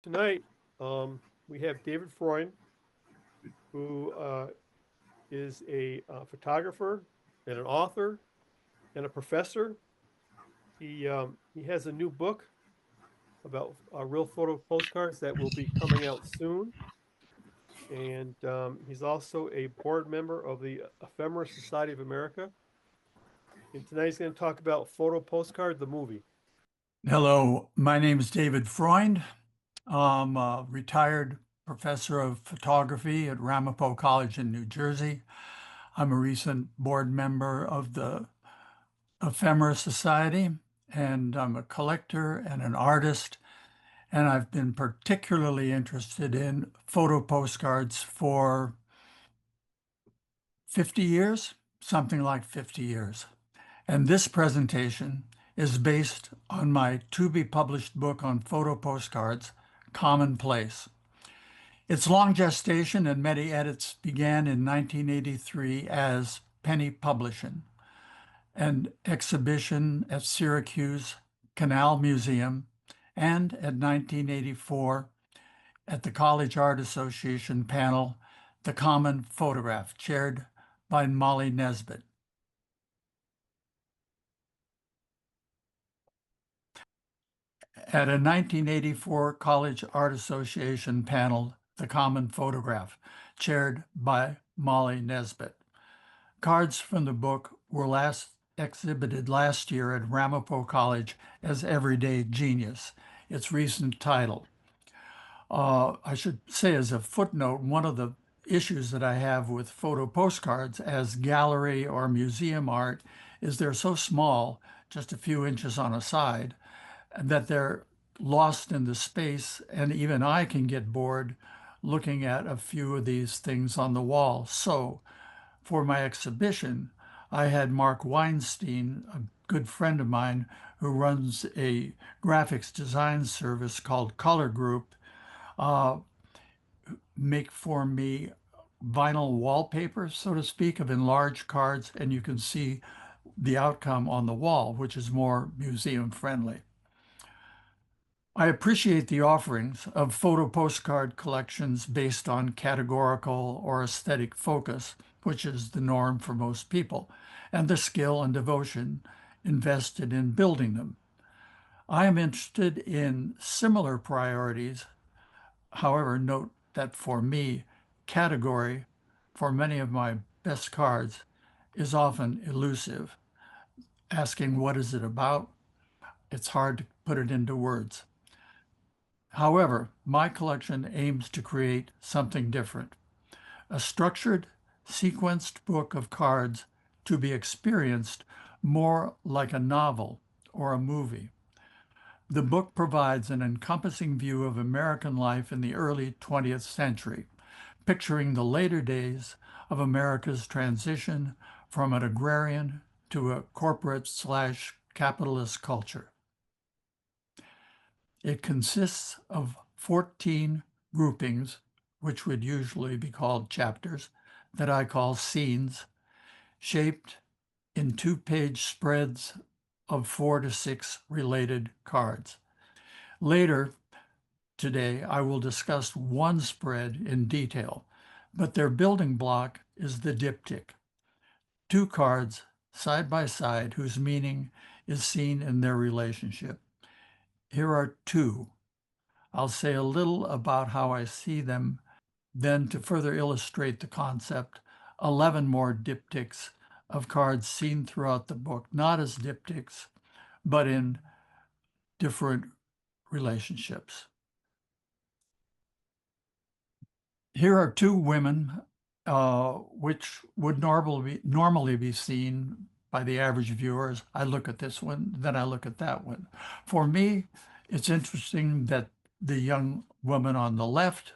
Tonight, we have David Freund, who is a photographer and an author and a professor. He has a new book about real photo postcards that will be coming out soon. And he's also a board member of the Ephemera Society of America. And tonight he's going to talk about Photo Postcard, the movie. Hello, my name is David Freund. I'm a retired professor of photography at Ramapo College in New Jersey. I'm a recent board member of the Ephemera Society, and I'm a collector and an artist. And I've been particularly interested in photo postcards for 50 years, something like 50 years. And this presentation is based on my to-be-published book on photo postcards, Commonplace. Its long gestation and many edits began in 1983 as Penny Publishing, an exhibition at Syracuse Canal Museum, and at 1984 at the College Art Association panel, The Common Photograph, chaired by Molly Nesbitt. At a 1984 College Art Association panel, The Common Photograph, chaired by Molly Nesbitt. Cards from the book were last exhibited last year at Ramapo College as Everyday Genius, its recent title. I should say as a footnote, one of the issues that I have with photo postcards as gallery or museum art is they're so small, just a few inches on a side, that they're lost in the space, and even I can get bored looking at a few of these things on the wall. So for my exhibition, I had Mark Weinstein, a good friend of mine who runs a graphics design service called Color Group, make for me vinyl wallpaper, so to speak, of enlarged cards, and you can see the outcome on the wall, which is more museum friendly. I appreciate the offerings of photo postcard collections based on categorical or aesthetic focus, which is the norm for most people, and the skill and devotion invested in building them. I am interested in similar priorities. However, note that for me, category for many of my best cards is often elusive. Asking what is it about? It's hard to put it into words. However, my collection aims to create something different, a structured, sequenced book of cards to be experienced more like a novel or a movie. The book provides an encompassing view of American life in the early 20th century, picturing the later days of America's transition from an agrarian to a corporate/capitalist culture. It consists of 14 groupings, which would usually be called chapters, that I call scenes, shaped in two-page spreads of 4 to 6 related cards. Later today, I will discuss one spread in detail, but their building block is the diptych, two cards side by side whose meaning is seen in their relationship. Here are two. I'll say a little about how I see them. Then, to further illustrate the concept, 11 more diptychs of cards seen throughout the book, not as diptychs, but in different relationships. Here are two women, which would normally be seen by the average viewers. I look at this one, then I look at that one. For me, it's interesting that the young woman on the left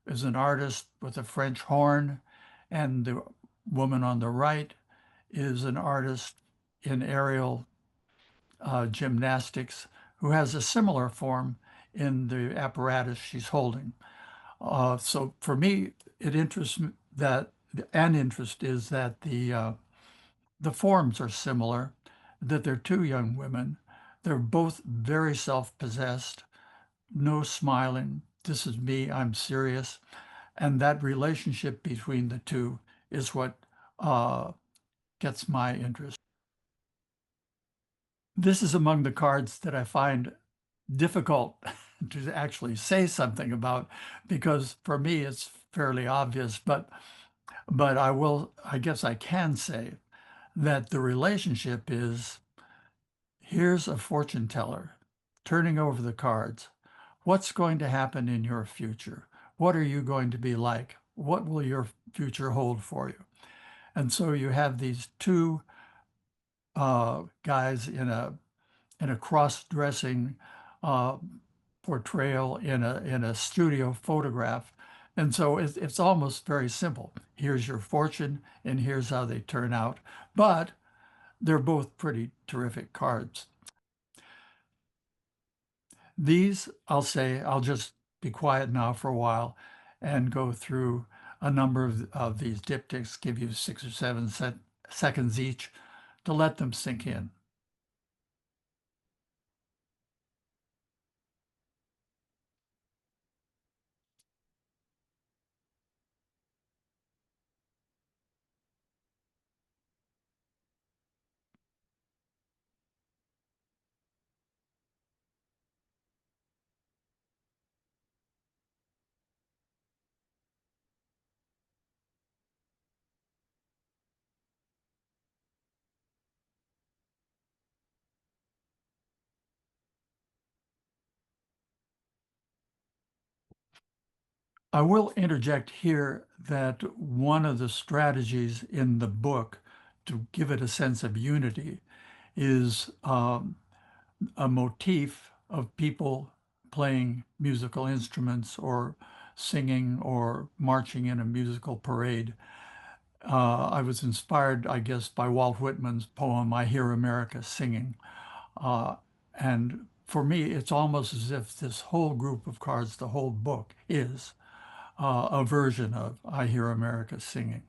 is an artist with a French horn, and the woman on the right is an artist in aerial gymnastics who has a similar form in the apparatus she's holding. So for me, it interests me that an interest is that the forms are similar, that they're two young women. They're both very self-possessed, no smiling, this is me, I'm serious. And that relationship between the two is what uh, gets my interest. This is among the cards that I find difficult to actually say something about because for me it's fairly obvious, but I guess I can say that the relationship is here's a fortune teller turning over the cards. What's going to happen in your future? What are you going to be like? What will your future hold for you? And so you have these two guys in a cross-dressing uh, portrayal in a studio photograph. And so it's almost very simple. Here's your fortune, and here's how they turn out. But they're both pretty terrific cards. These, I'll say, I'll just be quiet now for a while and go through a number of these diptychs, give you 6 or 7 seconds each to let them sink in. I will interject here that one of the strategies in the book to give it a sense of unity is a motif of people playing musical instruments or singing or marching in a musical parade. I was inspired, I guess, by Walt Whitman's poem, I Hear America Singing. Uh, and for me, it's almost as if this whole group of cards, the whole book, is a version of I Hear America Singing.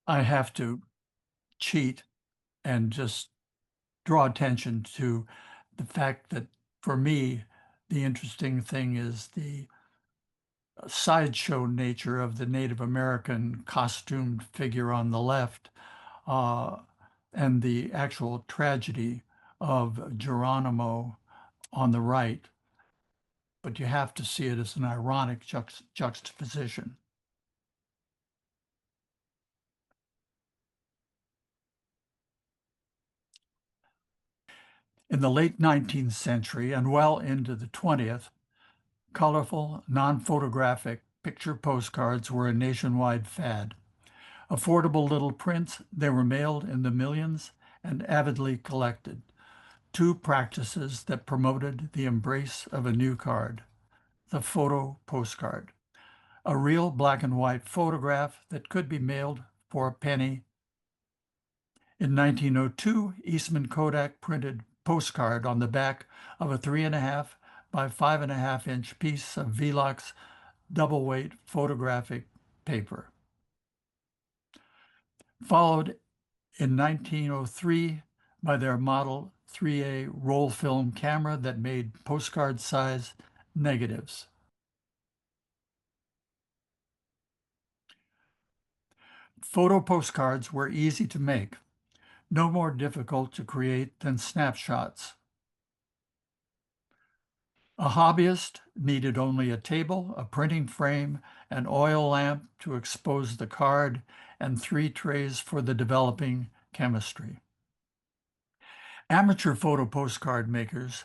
I have to cheat and just draw attention to the fact that for me, the interesting thing is the sideshow nature of the Native American costumed figure on the left uh, and the actual tragedy of Geronimo on the right. But you have to see it as an ironic juxtaposition. In the late 19th century and well into the 20th, colorful, non-photographic picture postcards were a nationwide fad. Affordable little prints, they were mailed in the millions and avidly collected. Two practices that promoted the embrace of a new card, the photo postcard, a real black and white photograph that could be mailed for a penny. In 1902, Eastman Kodak printed Postcard on the back of a 3.5 by 5.5 inch piece of Velox double weight photographic paper. Followed in 1903 by their Model 3A roll film camera that made postcard size negatives. Photo postcards were easy to make, no more difficult to create than snapshots. A hobbyist needed only a table, a printing frame, an oil lamp to expose the card, and 3 trays for the developing chemistry. Amateur photo postcard makers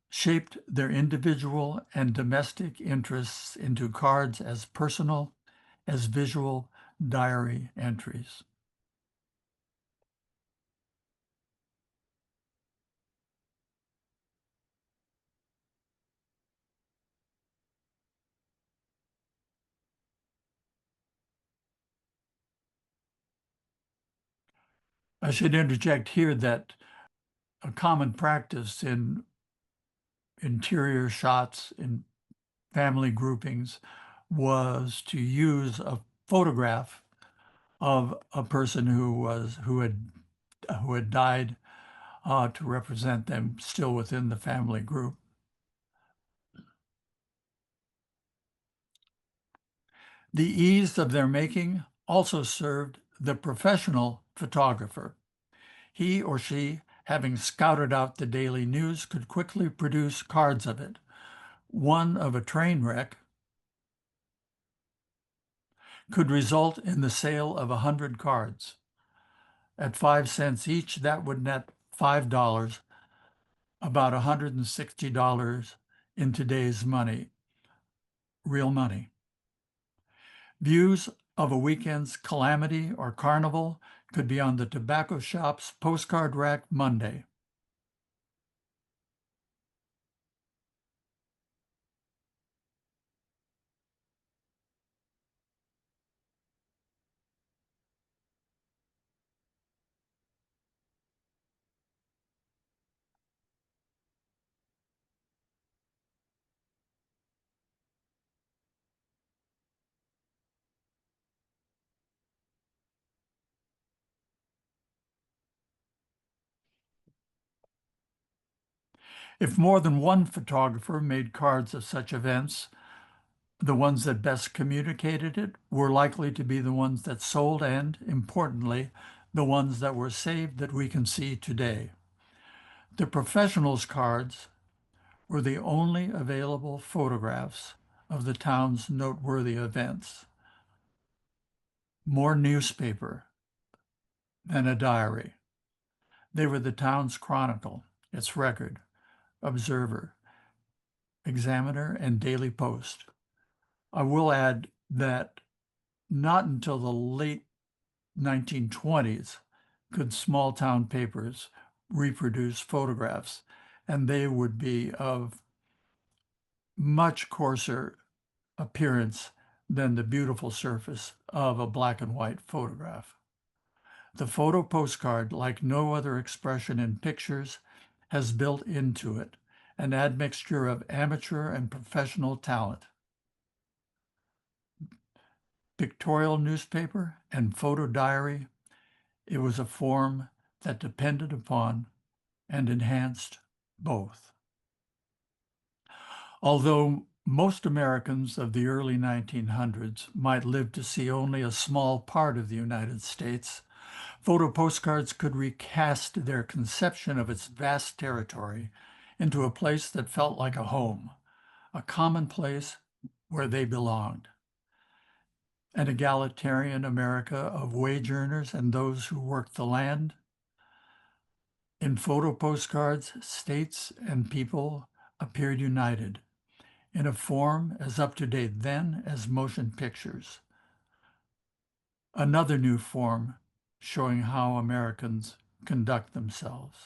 shaped their individual and domestic interests into cards as personal as visual diary entries. I should interject here that a common practice in interior shots in family groupings was to use a photograph of a person who had died to represent them still within the family group. The ease of their making also served the professional photographer. He or she, having scouted out the daily news, could quickly produce cards of it. One of a train wreck could result in the sale of 100 cards. At 5 cents each, that would net $5, about $160 in today's money, real money. Views of a weekend's calamity or carnival could be on the tobacco shop's postcard rack Monday. If more than one photographer made cards of such events, the ones that best communicated it were likely to be the ones that sold and, importantly, the ones that were saved that we can see today. The professionals' cards were the only available photographs of the town's noteworthy events. More newspaper than a diary. They were the town's chronicle, its record, Observer, Examiner, and Daily Post. I will add that not until the late 1920s could small town papers reproduce photographs, and they would be of much coarser appearance than the beautiful surface of a black and white photograph. The photo postcard, like no other expression in pictures, has built into it an admixture of amateur and professional talent. Pictorial newspaper and photo diary, it was a form that depended upon and enhanced both. Although most Americans of the early 1900s might live to see only a small part of the United States, photo postcards could recast their conception of its vast territory into a place that felt like a home, a common place where they belonged. An egalitarian America of wage earners and those who worked the land. In photo postcards, states and people appeared united in a form as up-to-date then as motion pictures. Another new form showing how Americans conduct themselves.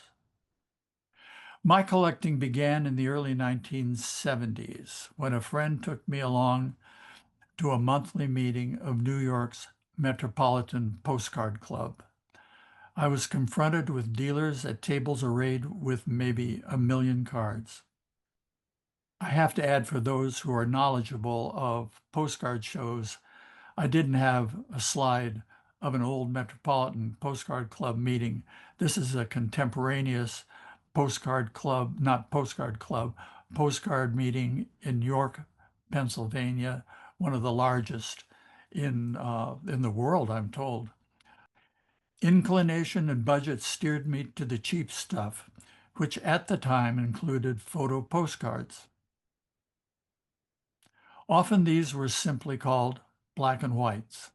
My collecting began in the early 1970s when a friend took me along to a monthly meeting of New York's Metropolitan Postcard Club. I was confronted with dealers at tables arrayed with maybe 1 million cards. I have to add, for those who are knowledgeable of postcard shows, I didn't have a slide of an old Metropolitan Postcard Club meeting. This is a contemporaneous postcard club, not postcard club, postcard meeting in York, Pennsylvania, one of the largest in the world, I'm told. Inclination and budget steered me to the cheap stuff, which at the time included photo postcards. Often these were simply called black and whites,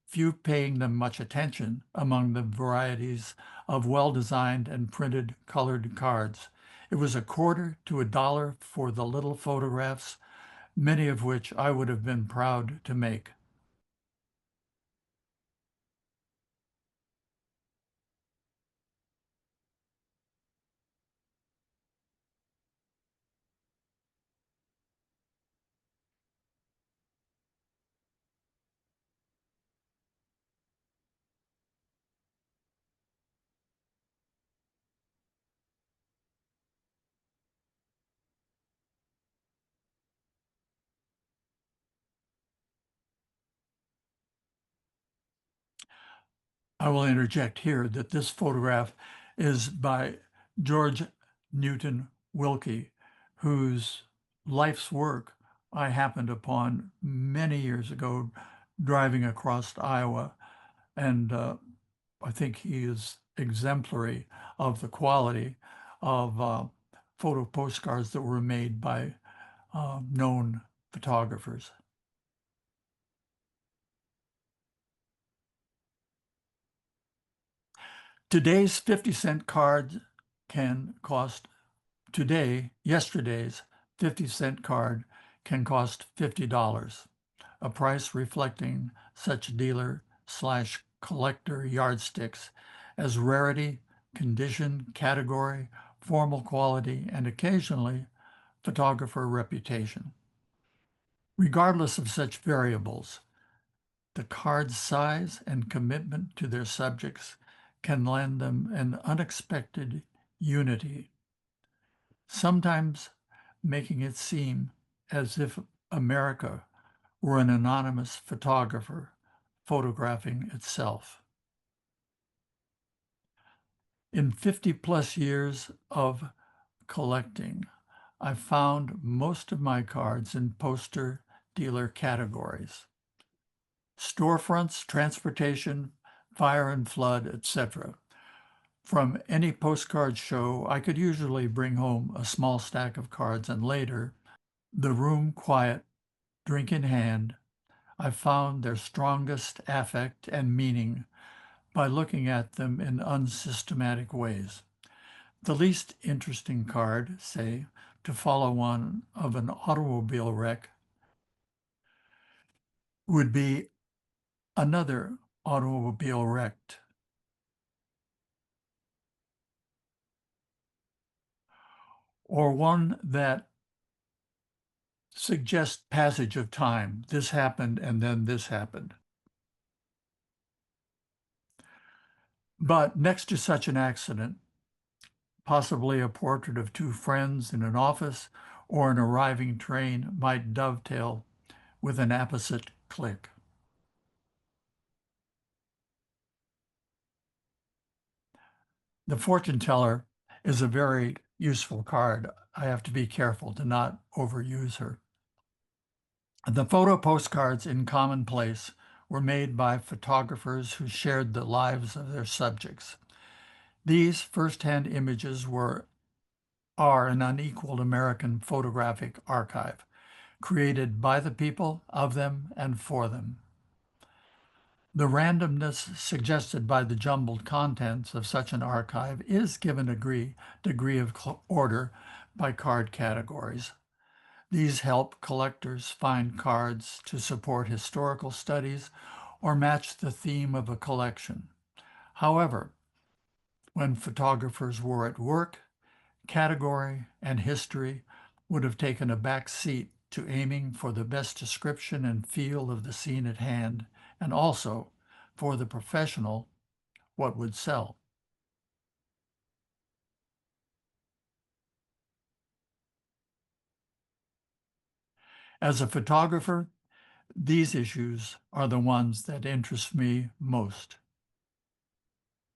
few paying them much attention among the varieties of well-designed and printed colored cards. It was $0.25 to $1 for the little photographs, many of which I would have been proud to make. I will interject here that this photograph is by George Newton Wilkie, whose life's work I happened upon many years ago driving across Iowa. And I think he is exemplary of the quality of photo postcards that were made by known photographers. Today's 50-cent card can cost, yesterday's 50-cent card can cost $50, a price reflecting such dealer/collector yardsticks as rarity, condition, category, formal quality, and occasionally photographer reputation. Regardless of such variables, the card's size and commitment to their subjects can lend them an unexpected unity, sometimes making it seem as if America were an anonymous photographer photographing itself. In 50-plus years of collecting, I've found most of my cards in poster dealer categories: storefronts, transportation, fire and flood, etc. From any postcard show, I could usually bring home a small stack of cards, and later, the room quiet, drink in hand, I found their strongest affect and meaning by looking at them in unsystematic ways. The least interesting card, say, to follow one of an automobile wreck, would be another automobile wrecked, or one that suggests passage of time. This happened and then this happened. But next to such an accident, possibly a portrait of two friends in an office or an arriving train might dovetail with an apposite click. The fortune teller is a very useful card. I have to be careful to not overuse her. The photo postcards in commonplace were made by photographers who shared the lives of their subjects. These first-hand images are an unequaled American photographic archive, created by the people, of them, and for them. The randomness suggested by the jumbled contents of such an archive is given a degree of order by card categories. These help collectors find cards to support historical studies or match the theme of a collection. However, when photographers were at work, category and history would have taken a back seat to aiming for the best description and feel of the scene at hand, and also, for the professional, what would sell. As a photographer, these issues are the ones that interest me most.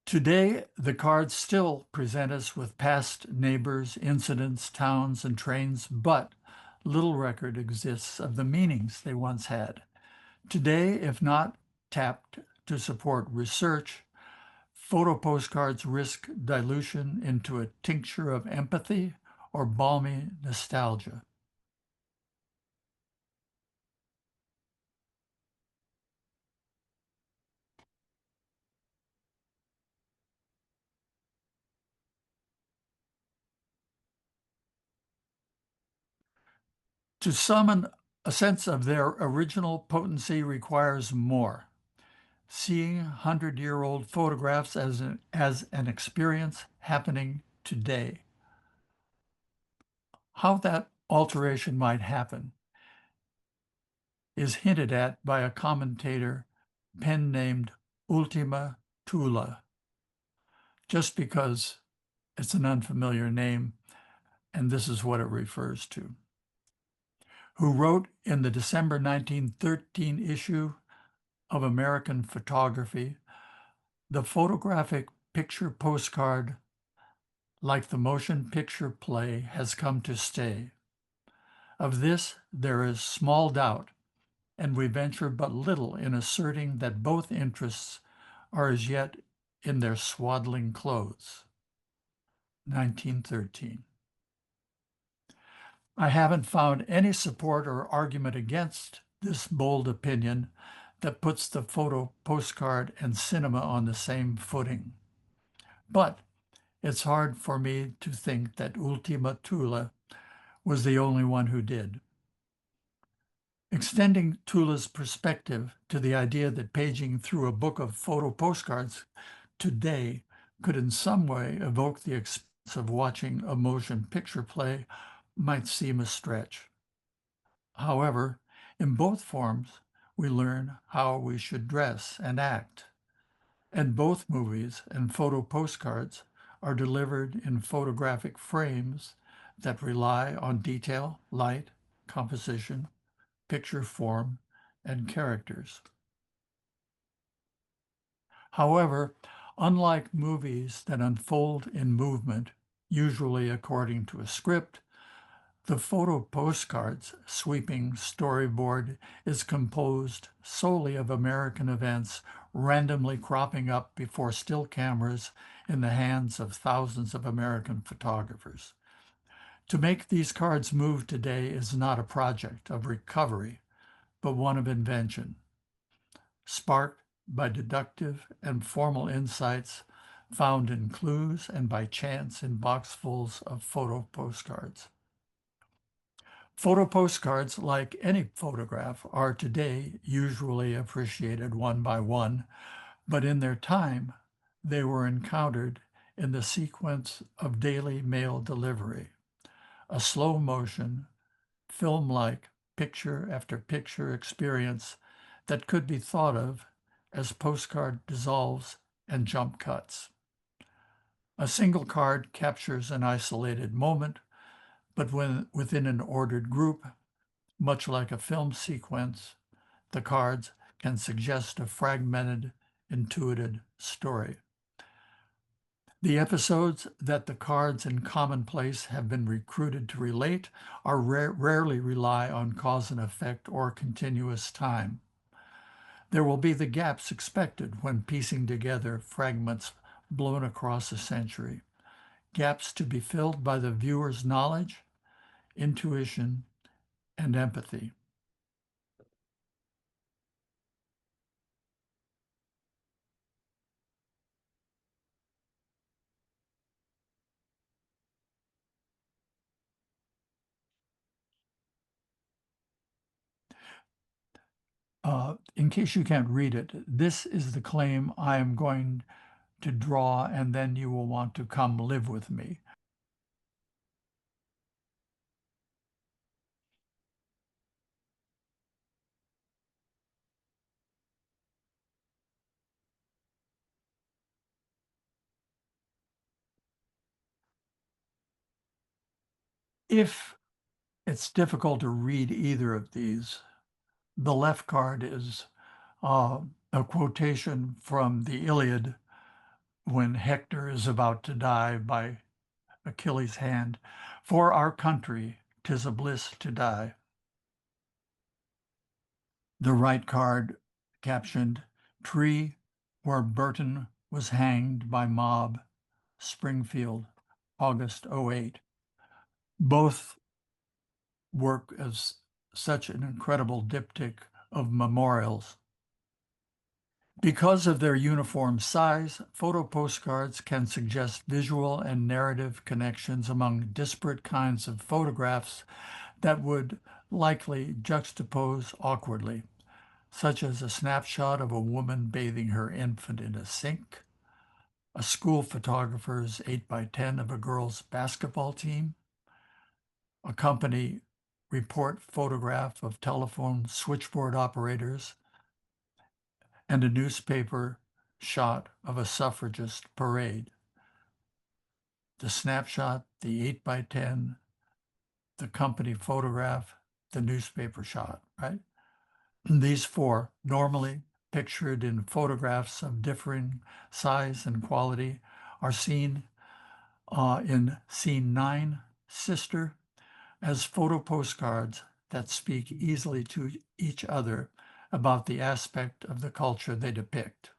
Today, the cards still present us with past neighbors, incidents, towns, and trains, but little record exists of the meanings they once had. Today, if not tapped to support research, photo postcards risk dilution into a tincture of empathy or balmy nostalgia. To summon a sense of their original potency requires more. Seeing 100-year-old photographs as an experience happening today. How that alteration might happen is hinted at by a commentator pen named Ultima Thule, just because it's an unfamiliar name, and this is what it refers to, who wrote in the December 1913 issue of American Photography The photographic picture postcard, like the motion picture play, has come to stay. Of this there is small doubt, and we venture but little in asserting that both interests are as yet in their swaddling clothes. 1913. I haven't found any support or argument against this bold opinion that puts the photo postcard and cinema on the same footing. But it's hard for me to think that Ultima Thule was the only one who did. Extending Thule's perspective to the idea that paging through a book of photo postcards today could in some way evoke the experience of watching a motion picture play might seem a stretch. However, in both forms, we learn how we should dress and act. And both movies and photo postcards are delivered in photographic frames that rely on detail, light, composition, picture form, and characters. However, unlike movies that unfold in movement, usually according to a script, the photo postcard's sweeping storyboard is composed solely of American events randomly cropping up before still cameras in the hands of thousands of American photographers. To make these cards move today is not a project of recovery, but one of invention, sparked by deductive and formal insights found in clues and by chance in boxfuls of photo postcards. Photo postcards, like any photograph, are today usually appreciated one by one, but in their time, they were encountered in the sequence of daily mail delivery, a slow motion, film-like picture after picture experience that could be thought of as postcard dissolves and jump cuts. A single card captures an isolated moment, but when within an ordered group, much like a film sequence, the cards can suggest a fragmented, intuited story. The episodes that the cards in commonplace have been recruited to relate are rarely rely on cause and effect or continuous time. There will be the gaps expected when piecing together fragments blown across a century, gaps to be filled by the viewer's knowledge, intuition, and empathy. In case you can't read it, this is the claim I am going to draw, and then you will want to come live with me. If it's difficult to read either of these, the left card is a quotation from the Iliad when Hector is about to die by Achilles' hand. For our country, 'tis a bliss to die. The right card captioned, Tree where Burton was hanged by mob, Springfield, August '08. Both work as such an incredible diptych of memorials. Because of their uniform size, photo postcards can suggest visual and narrative connections among disparate kinds of photographs that would likely juxtapose awkwardly, such as a snapshot of a woman bathing her infant in a sink, a school photographer's 8x10 of a girls' basketball team, a company report photograph of telephone switchboard operators, and a newspaper shot of a suffragist parade. The snapshot, the 8x10, the company photograph, the newspaper shot, right? These four normally pictured in photographs of differing size and quality, are seen in Scene 9, Sister, as photo postcards that speak easily to each other about the aspect of the culture they depict.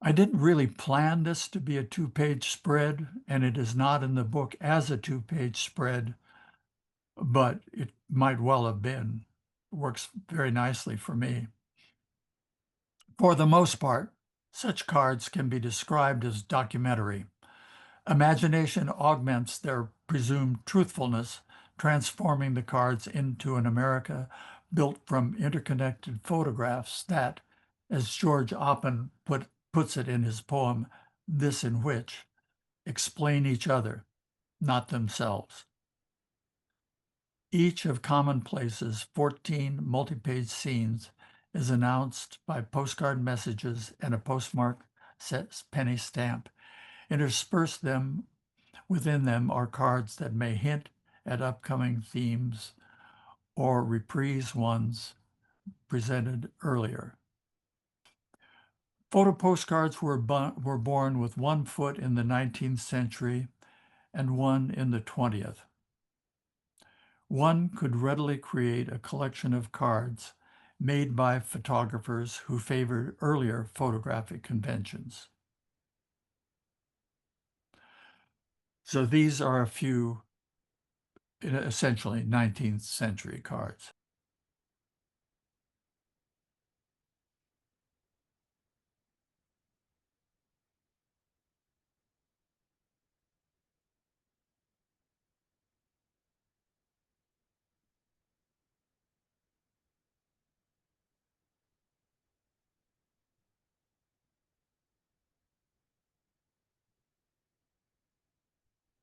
I didn't really plan this to be a two-page spread, and it is not in the book as a two-page spread, but it might well have been. It works very nicely for me. For the most part, such cards can be described as documentary. Imagination augments their presumed truthfulness, transforming the cards into an America built from interconnected photographs that, as George Oppen puts it in his poem, This in Which, explain each other, not themselves. Each of Commonplace's 14 multi-page scenes is announced by postcard messages and a postmark penny stamp. Interspersed within them are cards that may hint at upcoming themes or reprise ones presented earlier. Photo postcards were born with one foot in the 19th century and one in the 20th. One could readily create a collection of cards made by photographers who favored earlier photographic conventions. So these are a few, essentially 19th century cards.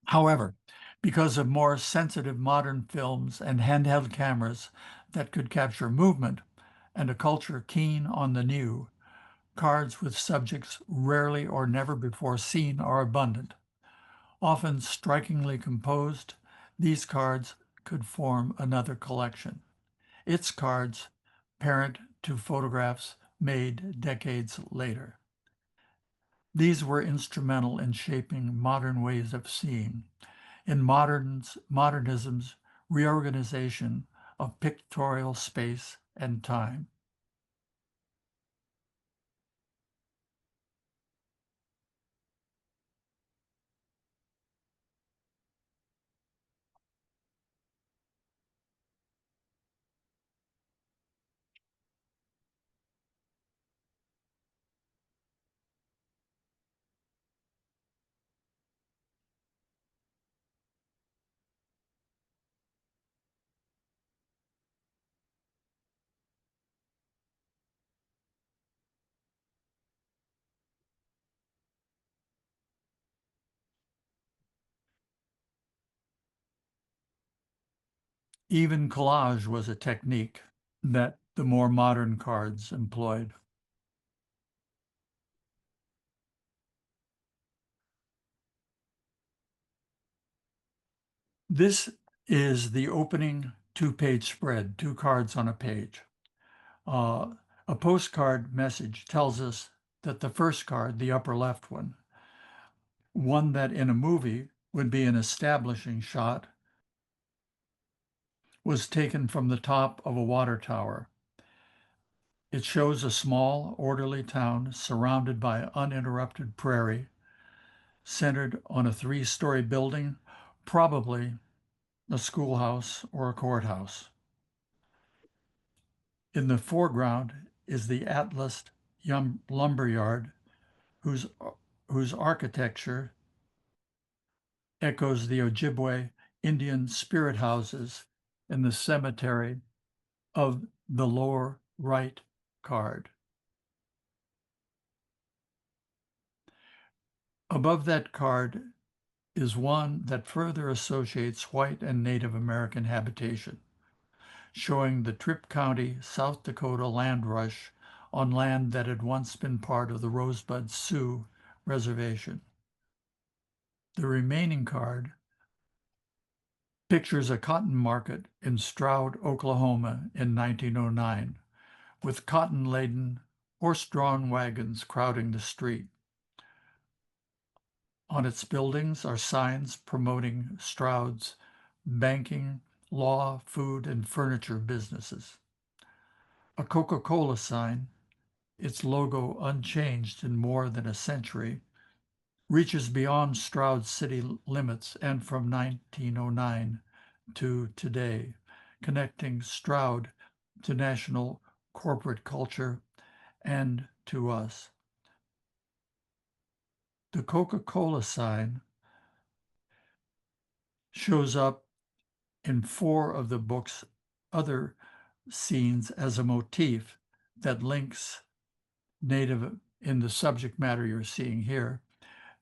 However, because of more sensitive modern films and handheld cameras that could capture movement and a culture keen on the new, cards with subjects rarely or never before seen are abundant. Often strikingly composed, these cards could form another collection. Its cards, parent to photographs made decades later. These were instrumental in shaping modern ways of seeing, in modernism's reorganization of pictorial space and time. Even collage was a technique that the more modern cards employed. This is the opening two-page spread, two cards on a page. A postcard message tells us that the first card, the upper left one that in a movie would be an establishing shot, was taken from the top of a water tower. It shows a small, orderly town surrounded by uninterrupted prairie, centered on a three-story building, probably a schoolhouse or a courthouse. In the foreground is the Atlas lumberyard, whose, whose architecture echoes the Ojibwe Indian spirit houses in the cemetery of the lower right card. Above that card is one that further associates white and Native American habitation, showing the Tripp County, South Dakota land rush on land that had once been part of the Rosebud Sioux Reservation. The remaining card, pictures a cotton market in Stroud, Oklahoma in 1909, with cotton-laden, horse-drawn wagons crowding the street. On its buildings are signs promoting Stroud's banking, law, food, and furniture businesses. A Coca-Cola sign, its logo unchanged in more than a century, reaches beyond Stroud city limits and from 1909 to today, connecting Stroud to national corporate culture and to us. The Coca-Cola sign shows up in 4 of the book's other scenes as a motif that links Native, in the subject matter you're seeing here,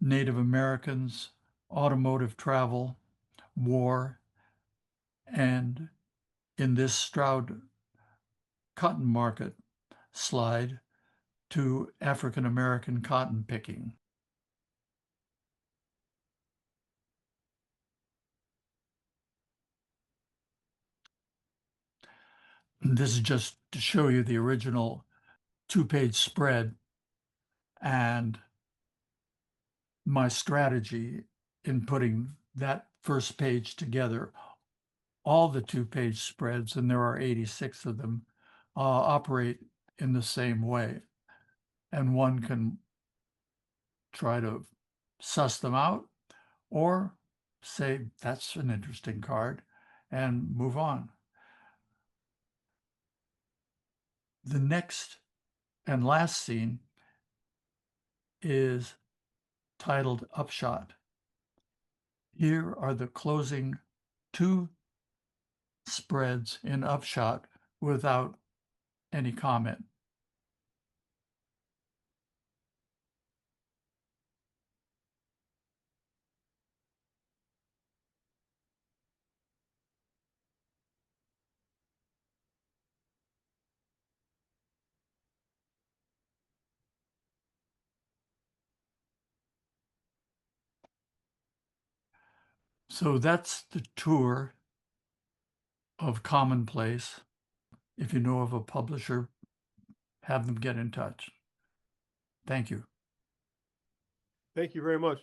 Native Americans, automotive travel, war, and in this Stroud cotton market slide to African American cotton picking. This is just to show you the original 2-page spread and my strategy in putting that first page together. All the 2-page spreads, and there are 86 of them, operate in the same way. And one can try to suss them out or say, that's an interesting card, and move on. The next and last scene is titled Upshot. Here are the closing 2 spreads in Upshot without any comment. So that's the tour of Commonplace. If you know of a publisher, have them get in touch. Thank you. Thank you very much,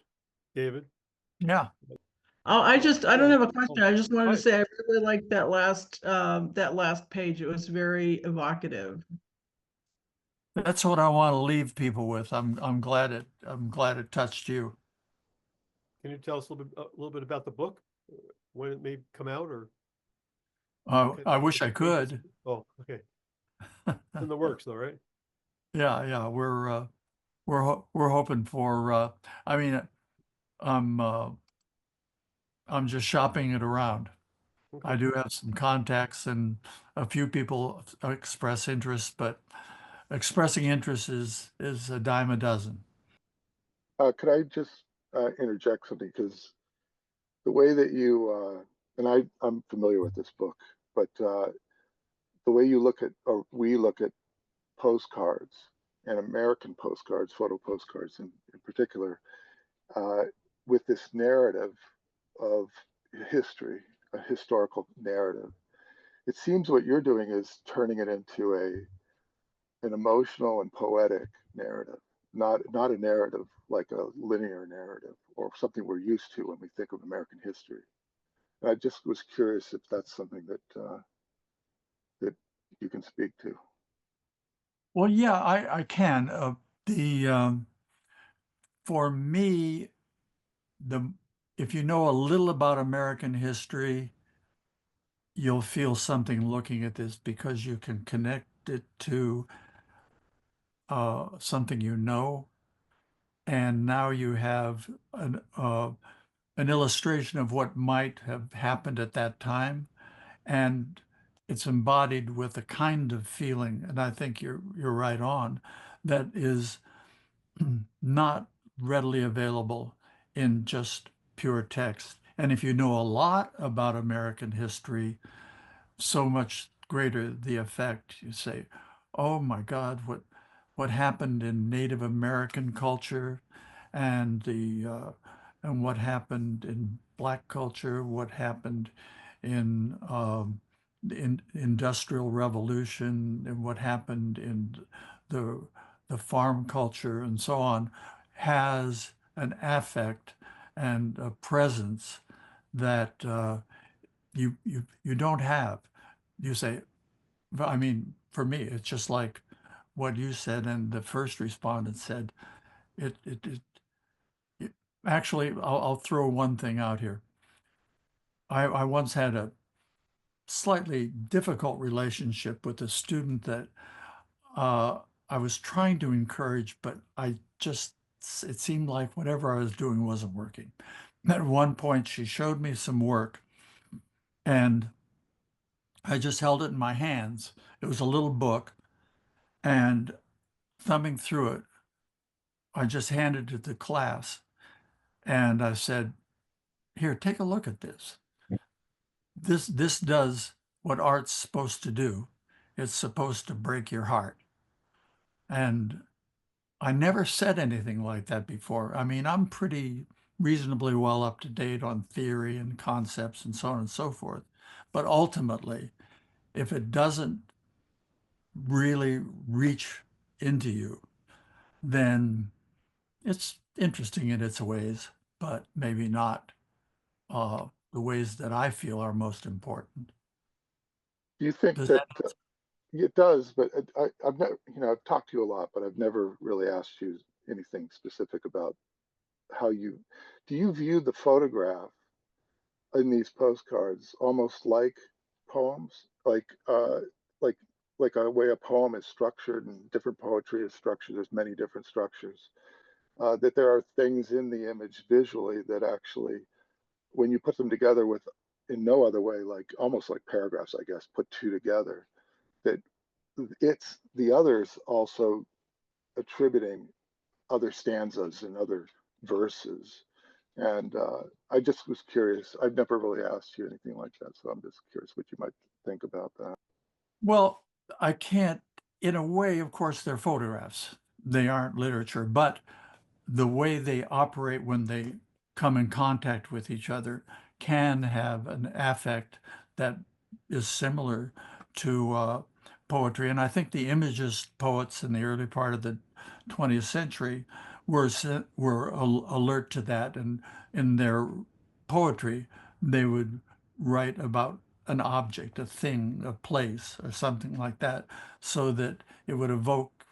David. Yeah, Oh, I don't have a question. I just wanted to Right. say I really liked that last page. It was very evocative. that's what I want to leave people with. I'm glad it touched you. Can you tell us a little bit about the book? When it may come out, or I wish I could. Oh, okay. It's in the works, though, right? Yeah, we're hoping for. I mean, I'm uh, I'm just shopping it around. I Okay. do have some contacts and a few people express interest, but expressing interest is a dime a dozen. Could I just interject something? Because the way that you, and I'm familiar with this book, but the way you look at, or we look at postcards and American postcards, photo postcards in particular, uh, with this narrative of history, a historical narrative, it seems what you're doing is turning it into an emotional and poetic narrative, not a narrative like a linear narrative or something we're used to when we think of American history. And I just was curious if that's something that you can speak to. Well, yeah, I can. The For me, the if you know a little about American history, you'll feel something looking at this because you can connect it to something you know, and now you have an illustration of what might have happened at that time, and it's embodied with a kind of feeling, and I think you're right on, that is not readily available in just pure text. And if you know a lot about American history, so much greater the effect. You say, "Oh my God, what happened in Native American culture and the and what happened in Black culture, what happened in Industrial Revolution, and what happened in the the farm culture and so on, has an affect and a presence that you don't have. You say, I mean, for me, it's just like what you said and the first respondent said. It it it, it actually, I'll throw one thing out here. I once had a slightly difficult relationship with a student that uh, I was trying to encourage, but it seemed like whatever I was doing wasn't working. At one point, she showed me some work, and I just held it in my hands. It was a little book, and thumbing through it, I just handed it to class, and I said, "Here, take a look at this. This does what art's supposed to do. It's supposed to break your heart." And I never said anything like that before. I mean, I'm pretty reasonably well up to date on theory and concepts and so on and so forth. But ultimately, if it doesn't really reach into you, then it's interesting in its ways, but maybe not the ways that I feel are most important. Do you think Does that that it does? But I've never, I've talked to you a lot, but I've never really asked you anything specific about how do you view the photograph in these postcards almost like poems, like like a way a poem is structured and different poetry is structured. There's many different structures. That there are things in the image visually that actually, when you put them together with in no other way, like almost like paragraphs, I guess, put two together, that it's the others also attributing other stanzas and other verses. And I just was curious. I've never really asked you anything like that, so I'm just curious what you might think about that. Well, I can't, in a way, of course, they're photographs. They aren't literature, but the way they operate when they come in contact with each other can have an affect that is similar to poetry. And I think the Imagist poets in the early part of the 20th century were alert to that, and in their poetry, they would write about an object, a thing, a place, or something like that, so that it would evoke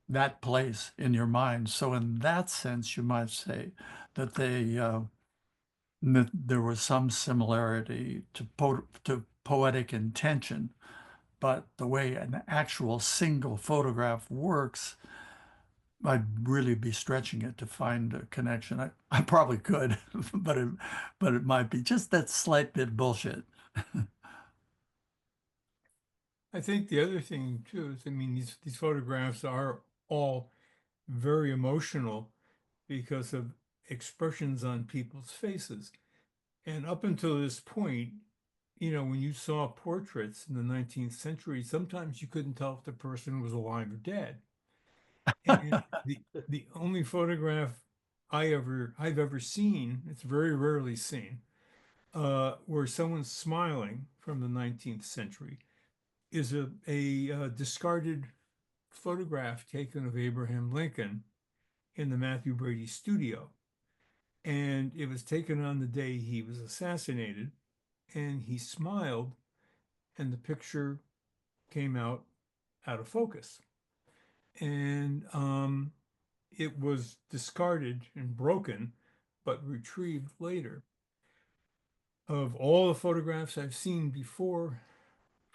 that place in your mind. So in that sense, you might say that that there was some similarity to poetic intention, but the way an actual single photograph works, I'd really be stretching it to find a connection. I probably could, but it might be just that slight bit bullshit. I think the other thing too is, I mean, these photographs are all very emotional because of expressions on people's faces. And up until this point, when you saw portraits in the 19th century, sometimes you couldn't tell if the person was alive or dead. And the only photograph I've ever seen, it's very rarely seen, where someone's smiling from the 19th century is a discarded photograph taken of Abraham Lincoln in the Matthew Brady studio. And it was taken on the day he was assassinated, and he smiled, and the picture came out of focus. And it was discarded and broken, but retrieved later. Of all the photographs I've seen before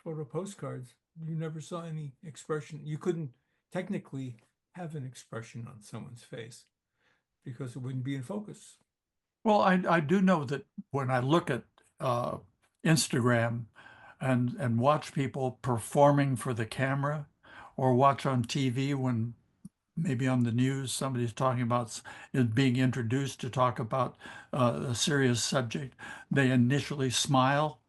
photo postcards, you never saw any expression. You couldn't technically have an expression on someone's face because it wouldn't be in focus. Well, I do know that when I look at uh, Instagram and watch people performing for the camera, or watch on TV when maybe on the news somebody's talking about is being introduced to talk about a serious subject, they initially smile.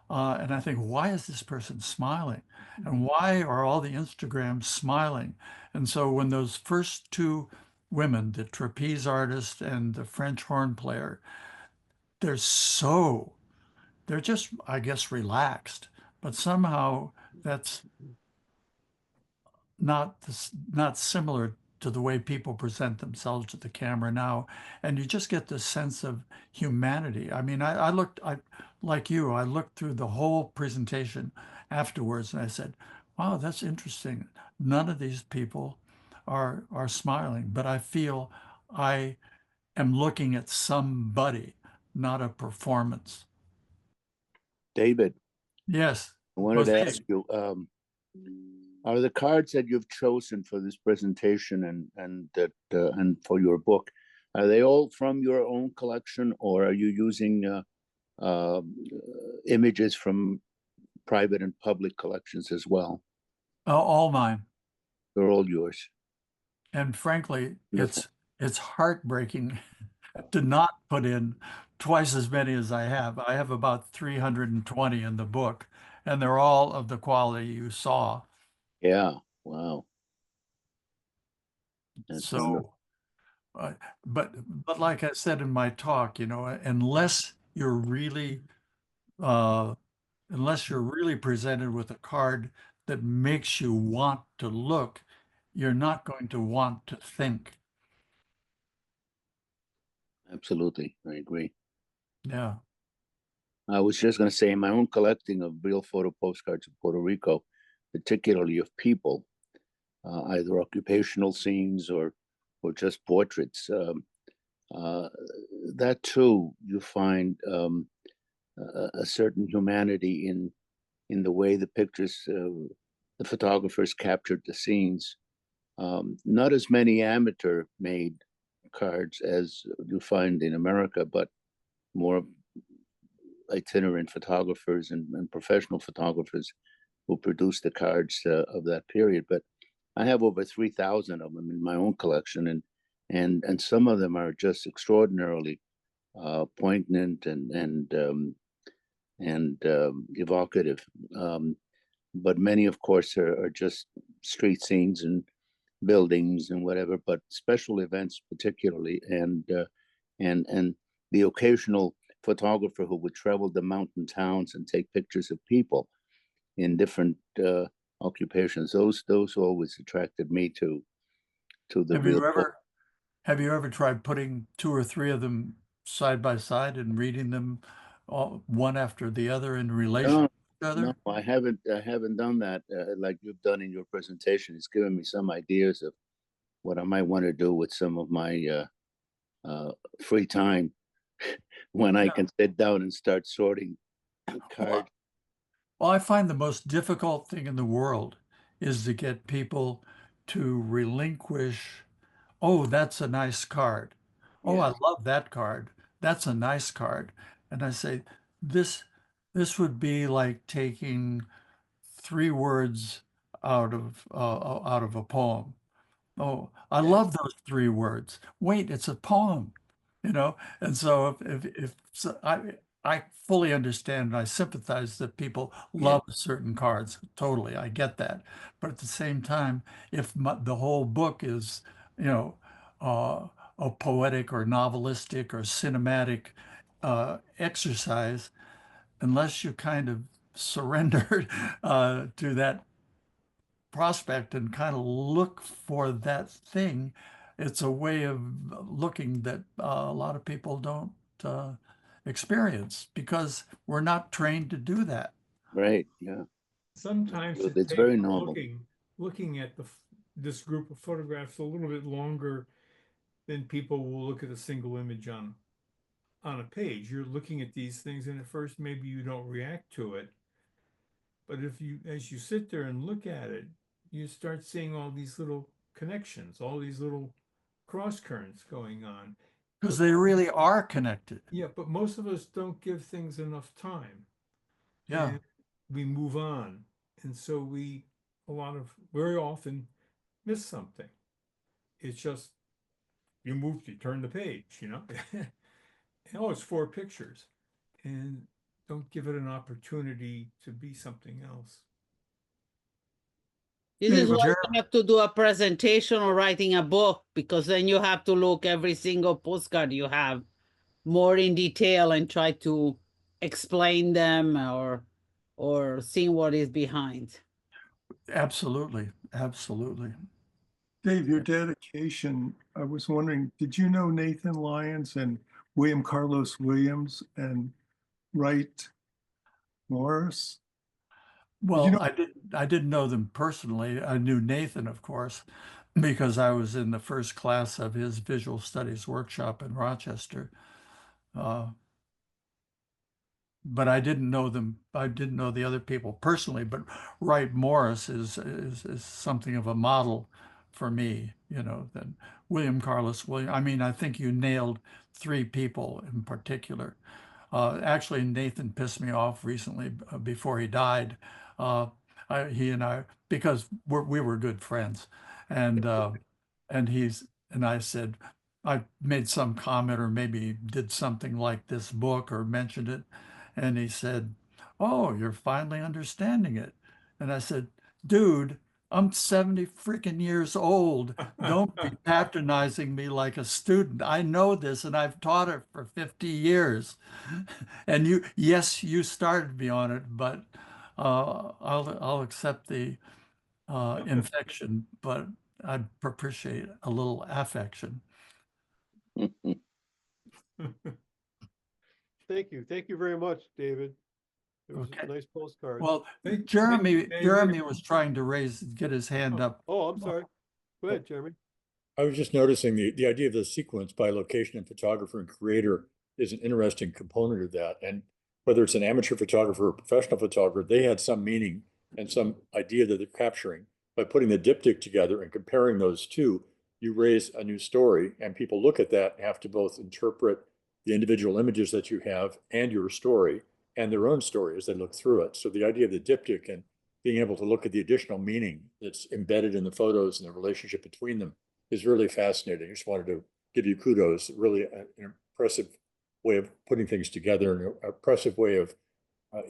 And I think, why is this person smiling? And why are all the Instagrams smiling? And so when those first two women, the trapeze artist and the French horn player, they're they're just, I guess, relaxed, but somehow that's not similar to the way people present themselves to the camera now. And you just get this sense of humanity. I mean, like you, I looked through the whole presentation afterwards and I said, wow, that's interesting. None of these people are smiling, but I feel I am looking at somebody, not a performance. David, Yes, I wanted to proceed. ask you, are the cards that you've chosen for this presentation and for your book, are they all from your own collection, or are you using images from private and public collections as well? All mine. They're all yours. And frankly, Beautiful. it's heartbreaking to not put in twice as many as I have. I have about 320 in the book, and they're all of the quality you saw. Yeah. Wow. That's wonderful. So, but like I said in my talk, you know, uh, unless you're really presented with a card that makes you want to look, you're not going to want to think. Absolutely. I agree. Yeah. I was just going to say, in my own collecting of real photo postcards of Puerto Rico, particularly of people, either occupational scenes or just portraits, that too, you find a certain humanity in the way the pictures, the photographers captured the scenes. Not as many amateur-made cards as you find in America, but more itinerant photographers and professional photographers who produced the cards of that period. But I have over 3,000 of them in my own collection, and some of them are just extraordinarily poignant and evocative. But many, of course, are just street scenes and buildings and whatever. But special events, particularly, and the occasional photographer who would travel the mountain towns and take pictures of people in different occupations. Those always attracted me to the Have real you ever have you ever tried putting two or three of them side by side and reading them one after the other in relation No, to each no, other? I haven't done that like you've done in your presentation. It's given me some ideas of what I might want to do with some of my free time when I Yeah. can sit down and start sorting cards. Well, I find the most difficult thing in the world is to get people to relinquish, oh, that's a nice card. Oh, I Yeah, love that card. That's a nice card. And I say, this this would be like taking three words out of a poem. Oh, I yeah, love those three words. Wait, it's a poem, you know? And so if so I fully understand and I sympathize that people yeah. love certain cards. Totally, I get that. But at the same time, if the whole book is, you know, a poetic or novelistic or cinematic exercise, unless you kind of surrender to that prospect and kind of look for that thing, it's a way of looking that a lot of people don't experience because we're not trained to do that. Right. Yeah. Sometimes it It's takes very normal. looking at this group of photographs a little bit longer than people will look at a single image on a page. You're looking at these things, and at first maybe you don't react to it, but as you sit there and look at it, you start seeing all these little connections, all these little cross currents going on. Because they really are connected. Yeah, but most of us don't give things enough time, Yeah. and we move on, and so very often miss something. It's just you turn the page, and, oh, it's four pictures, and don't give it an opportunity to be something else. This is why Jer- you have to do a presentation or writing a book, because then you have to look every single postcard you have more in detail and try to explain them or see what is behind. Absolutely, absolutely. Dave, your dedication, I was wondering, did you know Nathan Lyons and William Carlos Williams and Wright Morris? Well, know- I didn't know them personally. I knew Nathan, of course, because I was in the first class of his visual studies workshop in Rochester. But I didn't know them. I didn't know the other people personally. But Wright Morris is something of a model for me. You know, then William Carlos William. I mean, I think you nailed three people in particular. Actually, Nathan pissed me off recently before he died. Uh, he and I, because we were good friends, and I said, I made some comment or maybe did something like this book or mentioned it, and he said, "Oh, you're finally understanding it," and I said, "Dude, I'm 70 freaking years old. Don't be patronizing me like a student. I know this and I've taught it for 50 years. And yes, you started me on it, but I'll accept the infection, but I'd appreciate a little affection." Thank you. Thank you very much, David. It was Okay. a nice postcard. Well, Thank you, Jeremy David. was trying to get his hand up. Oh, I'm sorry. Go ahead, Jeremy. I was just noticing the idea of the sequence by location and photographer and creator is an interesting component of that. And whether it's an amateur photographer or professional photographer, they had some meaning and some idea that they're capturing. By putting the diptych together and comparing those two, you raise a new story, and people look at that and have to both interpret the individual images that you have and your story and their own story as they look through it. So the idea of the diptych and being able to look at the additional meaning that's embedded in the photos and the relationship between them is really fascinating. I just wanted to give you kudos. Really an impressive way of putting things together and an impressive way of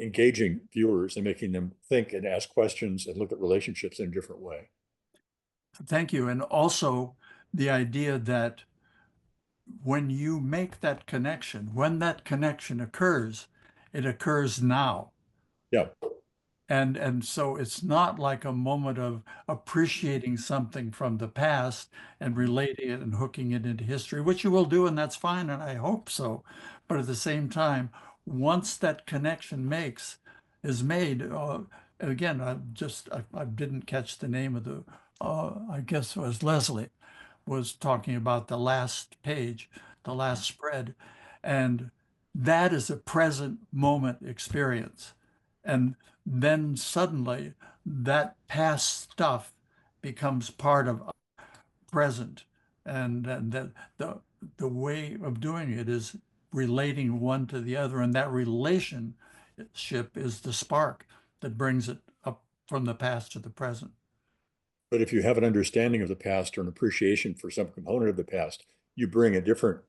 engaging viewers and making them think and ask questions and look at relationships in a different way. Thank you. And also the idea that when you make that connection, when that connection occurs, it occurs now. Yeah. And so it's not like a moment of appreciating something from the past and relating it and hooking it into history, which you will do, and that's fine, and I hope so. But at the same time, once that connection is made, again, I didn't catch the name of the, I guess it was Leslie, was talking about the last page, the last spread, and that is a present moment experience. And then suddenly that past stuff becomes part of present. And that the way of doing it is relating one to the other. And that relationship is the spark that brings it up from the past to the present. But if you have an understanding of the past or an appreciation for some component of the past, you bring a different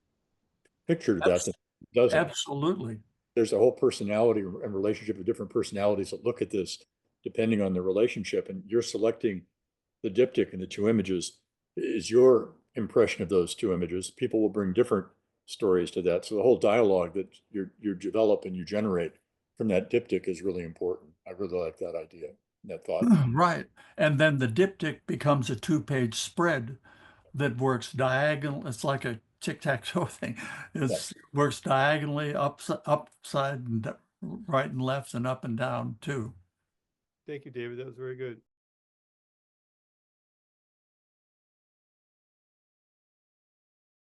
picture to that than it doesn't. Absolutely. There's a whole personality and relationship of different personalities that look at this depending on the relationship, and you're selecting the diptych in the two images is your impression of those two images. People will bring different stories to that. So the whole dialogue that you develop and you generate from that diptych is really important. I really like that idea, that thought. Right. And then the diptych becomes a 2-page spread that works diagonal. It's like a tic-tac-toe thing. It works diagonally, upside and right and left and up and down too. Thank you, David. That was very good.